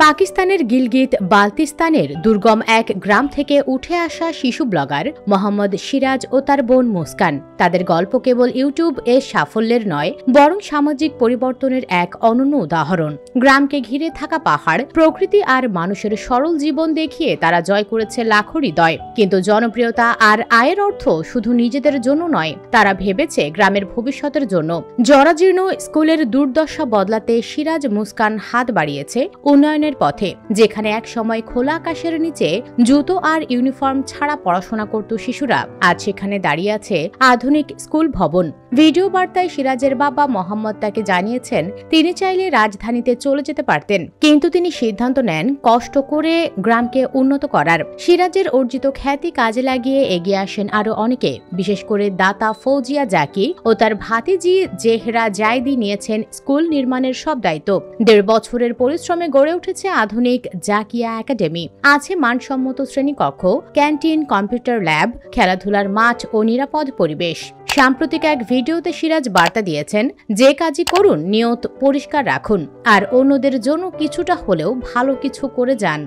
পাকিস্তানের গিলগিত বালতিস্তানের দুর্গম এক গ্রাম থেকে উঠে আসা শিশু ব্লগার মোহাম্মদ সিরাজ ও তার বোন মুস্কান। তাদের গল্প কেবল ইউটিউব এর সাফল্যের নয়, বরং সামাজিক পরিবর্তনের এক অনন্য উদাহরণ। গ্রামকে ঘিরে থাকা পাহাড়, প্রকৃতি আর মানুষের সরল জীবন দেখিয়ে তারা জয় করেছে লাখো হৃদয়। কিন্তু জনপ্রিয়তা আর আয়ের অর্থ শুধু নিজেদের জন্য নয়, তারা ভেবেছে গ্রামের ভবিষ্যতের জন্য। জরাজীর্ণ স্কুলের দুর্দশা বদলাতে সিরাজ মুস্কান হাত বাড়িয়েছে উন্নয়নের পথে। যেখানে এক সময় খোলা আকাশের নিচে জুতো আর ইউনিফর্ম ছাড়া পড়াশোনা করত শিশুরা, আজ সেখানে দাঁড়িয়ে আছে আধুনিক স্কুল ভবন। ভিডিও বার্তায় সিরাজের বাবা মোহাম্মদ তাকে জানিয়েছেন তিনি চাইলে রাজধানীতে চলে যেতে পারতেন, কিন্তু তিনি সিদ্ধান্ত নেন কষ্ট করে গ্রামকে উন্নত করার। সিরাজের অর্জিত খ্যাতি কাজে লাগিয়ে এগিয়ে আসেন আরো অনেকে, বিশেষ করে দাতা ফৌজিয়া জাকি ও তার ভাতিজি জেহরা জায়দি নিয়েছেন স্কুল নির্মাণের সব দায়িত্ব। ১.৫ বছরের পরিশ্রমে গড়ে উঠেছে আধুনিক জাকিয়া একাডেমি। আছে মানসম্মত শ্রেণীকক্ষ, ক্যান্টিন, কম্পিউটার ল্যাব, খেলাধুলার মাঠ ও নিরাপদ পরিবেশ। সাম্প্রতিক এক ভিডিওতে সিরাজ বার্তা দিয়েছেন, যে কাজই করুন নিয়ত পরিষ্কার রাখুন আর অন্যদের জন্য কিছুটা হলেও ভালো কিছু করে যান।